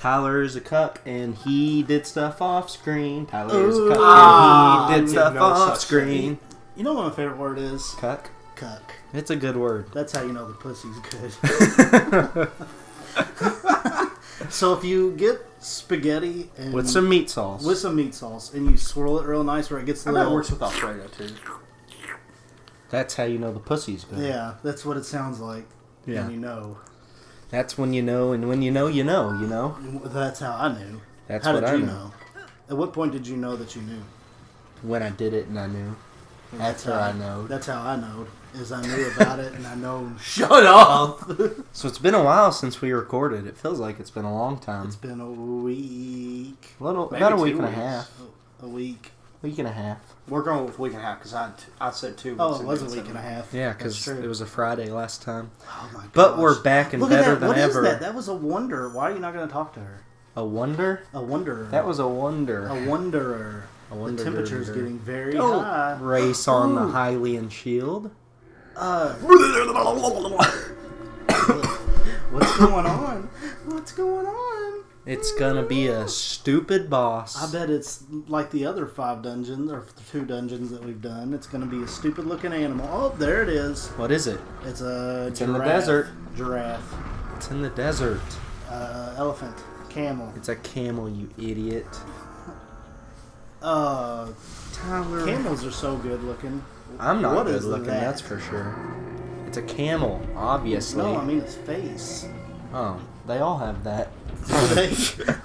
Tyler is a cuck, and he did stuff off screen. Tyler is a cuck, and he did stuff off screen. You know what my favorite word is? Cuck? Cuck. It's a good word. That's how you know the pussy's good. So if you get spaghetti and with some meat sauce. With some meat sauce, and you swirl it real nice where it gets a little... That works with Alfredo, too. That's how you know the pussy's good. Yeah, that's what it sounds like. Yeah. And you know. That's when you know, and when you know, you know, you know? That's how I knew. That's how what did I you know. At what point did you know that you knew? When I did it and I knew. After I know. That's how I know. Is I knew about it and I know. Shut up! So it's been a while since we recorded. It feels like it's been a long time. It's been a week. About a week and a half. A week. Week and a half. We're going with a week and a half because I said 2 weeks. Oh, it was a week and a half. Yeah, because it was a Friday last time. Oh my gosh. But we're back and better than ever. What is that? That was a wonder. Why are you not going to talk to her? A wonder? A wanderer. That was a wonder. A wanderer. The temperature is getting very high. Race on the Hylian shield. What's going on? What's going on? It's gonna be a stupid boss. I bet it's like the other 5 dungeons, or 2 dungeons that we've done. It's gonna be a stupid looking animal. Oh, there it is. What is it? It's a It's giraffe. in the desert. Giraffe. It's in the desert. Elephant. Camel. It's a camel, you idiot. Tyler. Camels are so good looking. I'm not what good is looking, that? that's for sure. It's a camel, obviously. No, I mean its face. Oh, they all have that.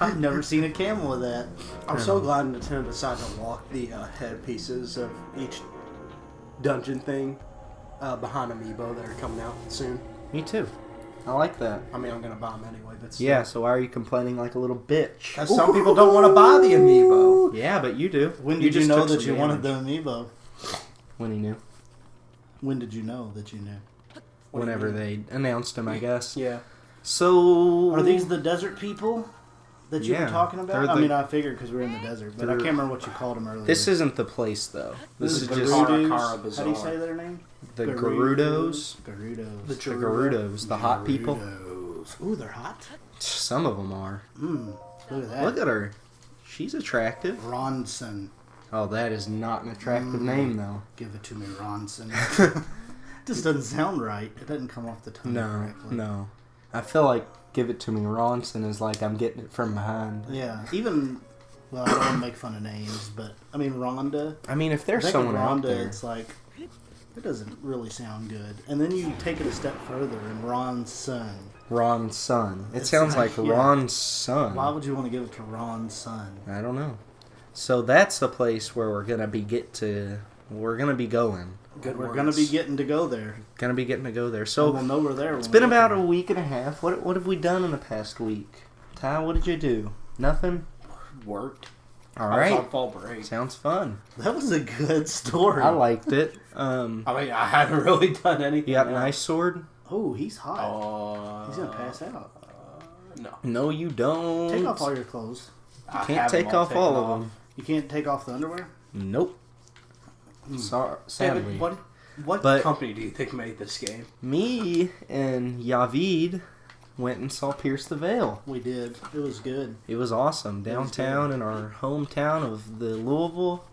I've never seen a camel with that. I'm so glad Nintendo decided to lock the head pieces of each dungeon thing behind Amiibo that are coming out soon. Me too. I like that. I mean, I'm going to buy them anyway, but still. Yeah, so why are you complaining like a little bitch? Because some people don't want to buy the Amiibo. Yeah, but you do. When did you just know took that some you wanted the damage. amiibo? When he knew. When did you know that you knew? Whenever they announced him, I guess. Yeah. So... Are these the desert people that you were talking about? they're I the- mean, I figured because we're in the desert, but I can't remember what you called them earlier. This isn't the place, though. This is the just Gerudos. Kara How do you Bazaar. say their name? the Gerudos. Gerudos. The Gerudos, the hot people. Gerudos. Ooh, they're hot. Some of them are. Look at that. Look at her. She's attractive. Ronson. Oh, that is not an attractive name, though. Give it to me, Ronson. Just doesn't sound right. It doesn't come off the tongue correctly. No. I feel like Give It To Me Ronson is like I'm getting it from behind. Yeah, even... Well, I don't want to make fun of names, but... I mean, Rhonda. I mean, if there's I think someone Rhonda, out there... it's like... It doesn't really sound good. And then you take it a step further, and Ron's son. Ron's son. It It's sounds like, like yeah. Ron's son. Why would you want to give it to Ron's son? I don't know. So that's the place where we're gonna be going. Good We're words. going to be getting to go there. Gonna be getting to go there. So So we'll know we're there. it's been about a week and a half. What have we done in the past week? Ty, what did you do? Nothing? Worked. All I right. was on fall break. Sounds fun. That was a good story. I liked it. I mean, I hadn't really done anything. You got an ice sword? Oh, he's hot. He's going to pass out. No. No, you don't. Take off all your clothes. I Can't have them take off taken all of them. You can't take off the underwear? Nope. Sorry, sadly. David, what But- company do you think made this game? Me and Yavid went and saw Pierce the Veil. We did. It was good. It was awesome. Downtown in our hometown of the Louisville.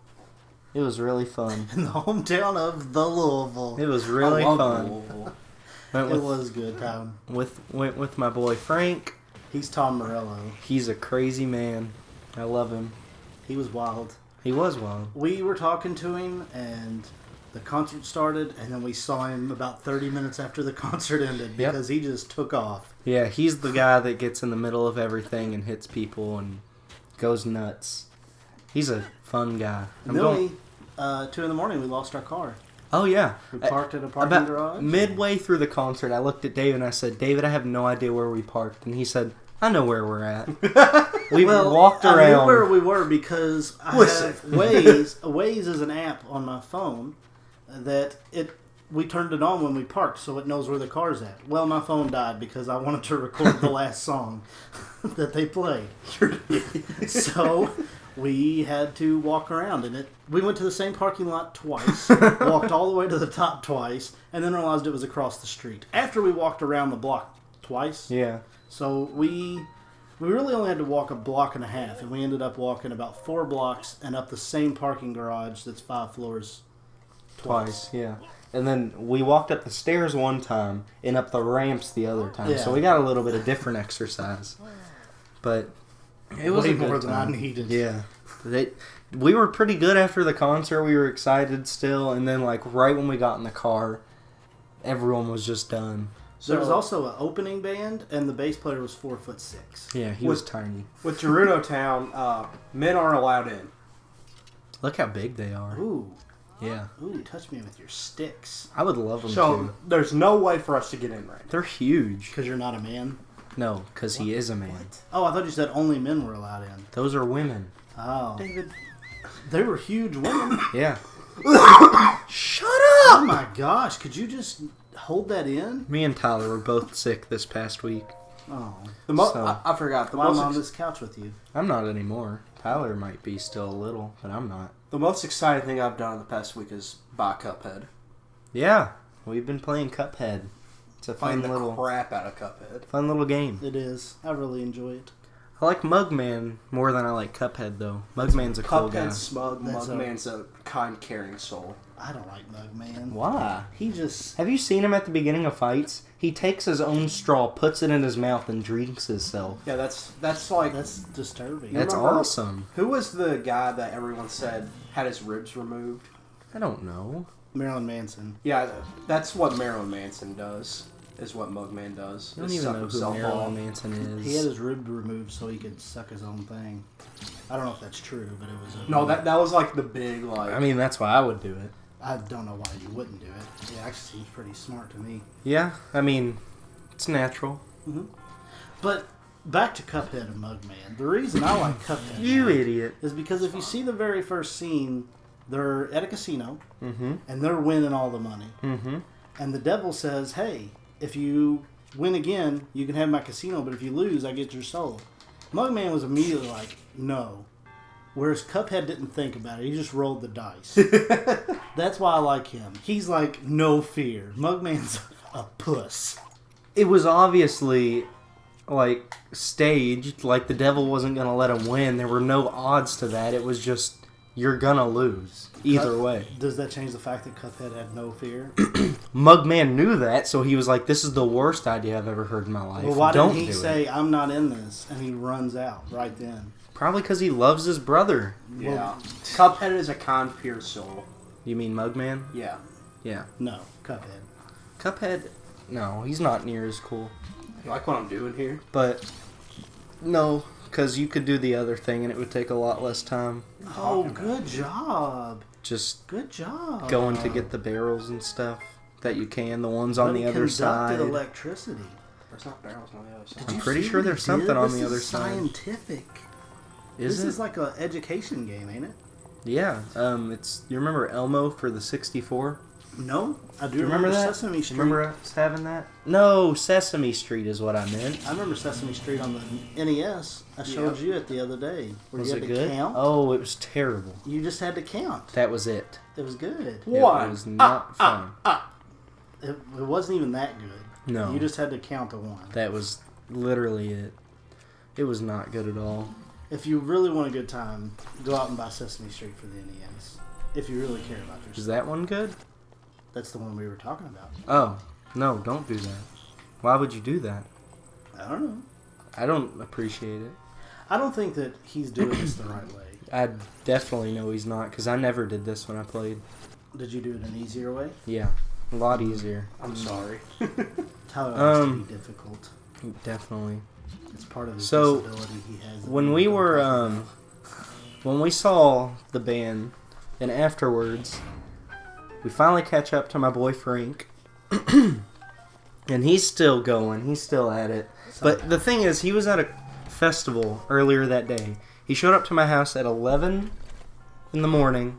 It was really fun. In the hometown of the Louisville. It was really I love fun. Louisville. Went It with, was good, Tom. went with my boy Frank. He's Tom Morello. He's a crazy man. I love him. He was wild. He was wild. We were talking to him, and the concert started, and then we saw him about 30 minutes after the concert ended Yep. because he just took off. Yeah, he's the guy that gets in the middle of everything and hits people and goes nuts. He's a fun guy. And then we, 2 in the morning, we lost our car. Oh, yeah. We parked at a parking About garage. midway through the concert, I looked at David and I said, David, I have no idea where we parked. And he said, I know where we're at. We walked I around. knew where we were because I Listen. have Waze. Waze is an app on my phone that we turned it on when we parked, so it knows where the car's at. Well, my phone died because I wanted to record the last song that they played. So we had to walk around, and we went to the same parking lot twice, walked all the way to the top twice, and then realized it was across the street. After we walked around the block twice, Yeah. so we We really only had to walk a block and a half, and we ended up walking about 4 blocks and up the same parking garage that's 5 floors twice. Yeah. And then we walked up the stairs one time and up the ramps the other time. Yeah. So we got a little bit of different exercise. But it was Way a good more than I time. needed. Yeah. We were pretty good after the concert. We were excited still. And then, like, right when we got in the car, everyone was just done. So there was also an opening band, and the bass player was 4'6". Yeah, he was tiny. With Gerudo Town, men aren't allowed in. Look how big they are. Ooh. Yeah. Ooh, touch me with your sticks. I would love them So too. there's no way for us to get in right now. They're huge. Because you're not a man? No, because he is a man. What? Oh, I thought you said only men were allowed in. Those are women. Oh. David. They were huge women. Yeah. Shut Oh up! my gosh, could you just hold that in? Me and Tyler were both sick this past week. Oh. So- I forgot. Why am I on this couch with you? I'm not anymore. Tyler might be still a little, but I'm not. The most exciting thing I've done in the past week is buy Cuphead. Yeah, we've been playing Cuphead. It's a Playing fun the little, crap out of Cuphead. game. It is. I really enjoy it. I like Mugman more than I like Cuphead, though. Mugman's a cool guy. Cuphead's smug. That's Mugman's a kind, caring soul. I don't like Mugman. Why? He just... Have you seen him at the beginning of fights? He takes his own straw, puts it in his mouth, and drinks himself. Yeah, that's like... That's disturbing. That's remember- awesome. Who was the guy that everyone said had his ribs removed? I don't know. Marilyn Manson. Yeah, that's what Marilyn Manson does, is what Mugman does. I don't is even suck know who himself Marilyn off. Manson is. He had his rib removed so he could suck his own thing. I don't know if that's true, but it was a... No, that was like the big, like... I mean, that's why I would do it. I don't know why you wouldn't do it. It actually seems pretty smart to me. Yeah, I mean, it's natural. But back to Cuphead and Mugman. The reason I like Cuphead You idiot. is because if you see the very first scene, they're at a casino Mm-hmm. and they're winning all the money. Mm-hmm. And the devil says, hey, if you win again, you can have my casino, but if you lose, I get your soul. Mugman was immediately like, no. Whereas Cuphead didn't think about it. He just rolled the dice. That's why I like him. He's like, no fear. Mugman's a puss. It was obviously, like, staged. Like, the devil wasn't going to let him win. There were no odds to that. It was just, you're going to lose. Either way. Does that change the fact that Cuphead had no fear? Mugman knew that, so he was like, this is the worst idea I've ever heard in my life. Well, why Don't didn't he do say, it. I'm not in this? And he runs out right then. Probably because he loves his brother. Yeah. Cuphead is a kind, pure soul. You mean Mugman? Yeah. Yeah. No, Cuphead. Cuphead, no, he's not near as cool. You like what I'm doing here? But, no, because you could do the other thing and it would take a lot less time. Oh, good job. Just Good job. going to get the barrels and stuff that you can, the ones on But the he other conducted side. electricity. There's not barrels on the other side. Did I'm you pretty see sure what he there's something did? on This the other is side. Scientific. Is This it? is like an education game, ain't it? Yeah. It's. You remember Elmo for the 64? No, I do Do you remember that? Sesame Street. Remember us having that? No, Sesame Street is what I meant. I remember Sesame Street on the NES. I showed you it the other day. Where Was you it had to good? count. Oh, it was terrible. You just had to count. That was it. It was good. One. It was not fun. It wasn't even that good. No. You just had to count to one. That was literally it. It was not good at all. If you really want a good time, go out and buy Sesame Street for the NES. If you really care about yourself. Is that one good? That's the one we were talking about. Oh, no, don't do that. Why would you do that? I don't know. I don't appreciate it. I don't think that he's doing this the right way. I definitely know he's not, because I never did this when I played. Did you do it an easier way? Yeah, a lot easier. I'm sorry. Tyler likes to be difficult. Definitely. It's part of his So, disability he has. that When we we don't were, talk about. when we saw the band, and afterwards, we finally catch up to my boy Frank, and he's still going. He's still at it. But the thing is, he was at a festival earlier that day. He showed up to my house at 11 in the morning,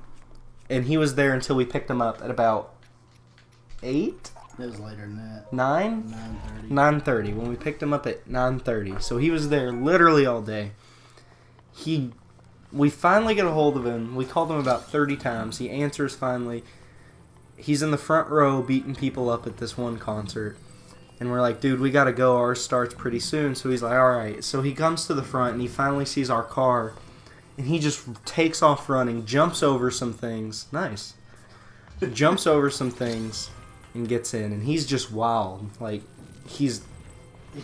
and he was there until we picked him up at about 8? It was later than that. 9? 9:30. 9:30. When we picked him up at 9:30. So he was there literally all day. We finally get a hold of him. We called him about 30 times. He answers finally. He's in the front row beating people up at this one concert. And we're like, dude, we gotta go. Ours starts pretty soon. So he's like, all right. So he comes to the front and he finally sees our car. And he just takes off running, jumps over some things. Nice. Jumps over some things and gets in. And he's just wild. Like, he's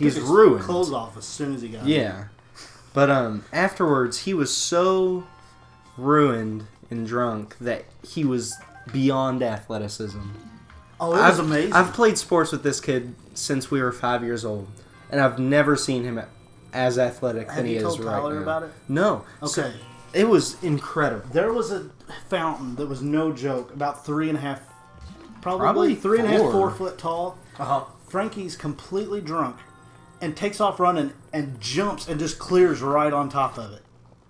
ruined. Clothes off as soon as he got in. Yeah. But afterwards, he was so ruined and drunk that he was beyond athleticism. Oh, it was amazing. I've played sports with this kid since we were 5 years old, and I've never seen him as athletic than he is right now. Have you told Tyler about it? No. Okay. So, it was incredible. There was a fountain that was no joke, about 3.5, Probably 3.5, 4 foot tall. Uh-huh. Frankie's completely drunk and takes off running and jumps and just clears right on top of it.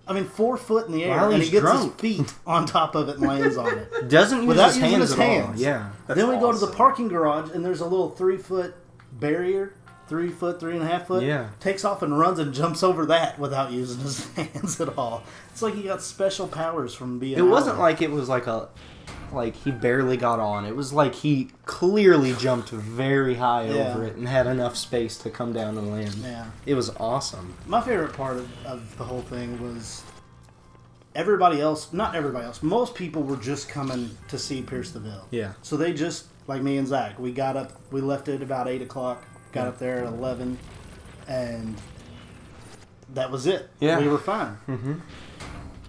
I mean, 4 foot in the air, While and he he's gets drunk. his feet on top of it and lands on it. Doesn't use Without his using hands his at all. hands. Yeah. Then we go to the awesome. parking garage, and there's a little 3 foot barrier, 3 foot, 3.5 foot. Yeah. Takes off and runs and jumps over that without using his hands at all. It's like he got special powers from being. It wasn't out. like it was like he barely got on. It was like he clearly jumped very high Yeah. over it and had enough space to come down and land. Yeah. It was awesome. My favorite part of the whole thing was everybody else, not everybody else, most people were just coming to see Pierce the Veil. Yeah. So they just, like me and Zach, we got up, we left at about 8 o'clock, got up there at 11, and that was it. Yeah. We were fine. Mm-hmm.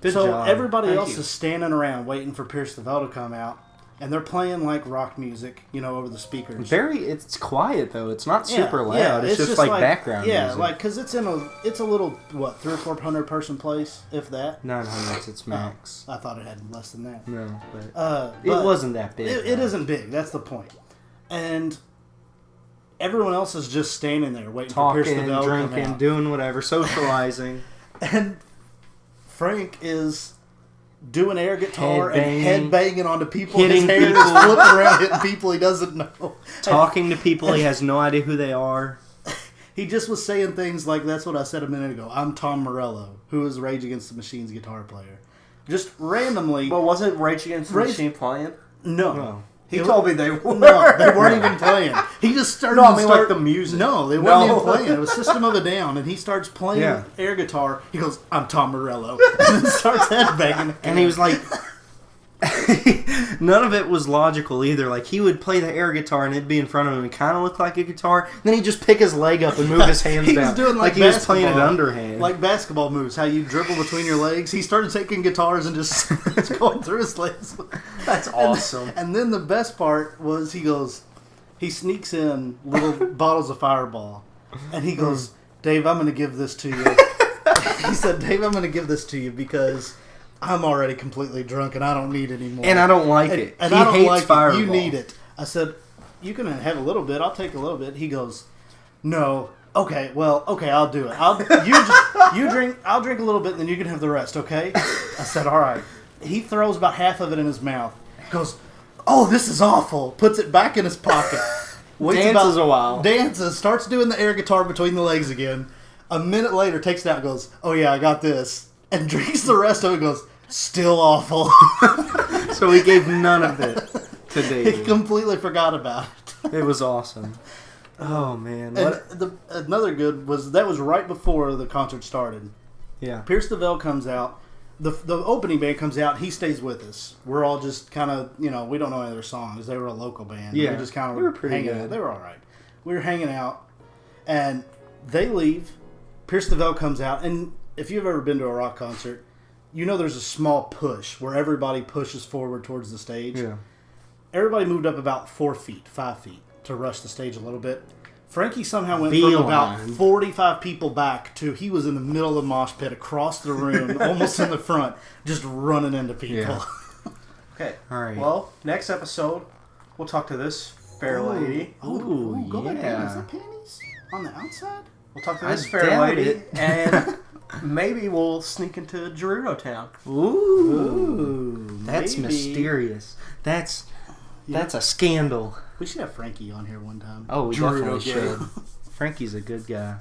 Good so job. everybody Thank else you. is standing around waiting for Pierce the Veil to come out, and they're playing like rock music, over the speakers. It's quiet though. It's not super loud. Yeah, it's just like background yeah, music. like because it's a little 300 or 400 person place, if that. 900. It's max. I thought it had less than that. No, but But it wasn't that big. It though. isn't big. That's the point. And everyone else is just standing there waiting Talking, for Pierce the Veil to come drinking, out. doing whatever, socializing. And Frank is doing air guitar Head and head banging onto people. Hitting His hair people. is flipping around, hitting people he doesn't know. Talking to people he has no idea who they are. He just was saying things like, that's what I said a minute ago. I'm Tom Morello, who is Rage Against the Machine's guitar player. Just randomly. But wasn't Rage Against the Rage- Machine playing? No. No. He told me they were. No, they weren't even playing. He just started. No, I mean like the music. No, they weren't No. even playing. It was System of a Down, and he starts playing Yeah. air guitar. He goes, "I'm Tom Morello," and then starts headbanging. And he was like, none of it was logical either. Like, he would play the air guitar and it'd be in front of him and kind of look like a guitar. Then he'd just pick his leg up and move his hands He down. was doing like he was playing it basketball. underhand. Like basketball moves, how you dribble between your legs. He started taking guitars and just going through his legs. That's awesome. And then the best part was he sneaks in little bottles of Fireball, and he goes, "Dave, I'm going to give this to you." He said, "Dave, I'm going to give this to you because I'm already completely drunk and I don't need any more. And I don't like it. And He I don't hates like Fireball. it. You need it." I said, "You can have a little bit. I'll take a little bit." He goes, "No. Okay, I'll do it. You drink. I'll drink a little bit, and then you can have the rest. Okay?" I said, "All right." He throws about half of it in his mouth. Goes, "Oh, this is awful." Puts it back in his pocket. Dances a while. Dances. Starts doing the air guitar between the legs again. A minute later, takes it out. And goes, "Oh yeah, I got this," and drinks the rest of it. Goes, "Still awful." So he gave none of it to He David. completely forgot about it. It was awesome. Oh, man. And What? another good was that was right before the concert started. Yeah. Pierce the Veil comes out. The opening band comes out. He stays with us. We're all just kind of, we don't know any of their songs. They were a local band. Yeah. We just kind of They were pretty hanging good. out. They were all right. We were hanging out, and they leave. Pierce the Veil comes out, and if you've ever been to a rock concert, there's a small push where everybody pushes forward towards the stage. Yeah. Everybody moved up about 4 feet, 5 feet to rush the stage a little bit. Frankie somehow went Beeline. from about 45 people back to he was in the middle of the mosh pit across the room, almost in the front, just running into people. Yeah. Okay. All right. Well, next episode, we'll talk to this fair lady. Ooh, go back yeah. down. Is that panties on the outside? We'll talk to I this fair doubt lady, it. and maybe we'll sneak into Gerudo Town. Ooh. That's maybe. mysterious. That's a scandal. We should have Frankie on here one time. Oh, we Gerudo definitely gang. should. Frankie's a good guy.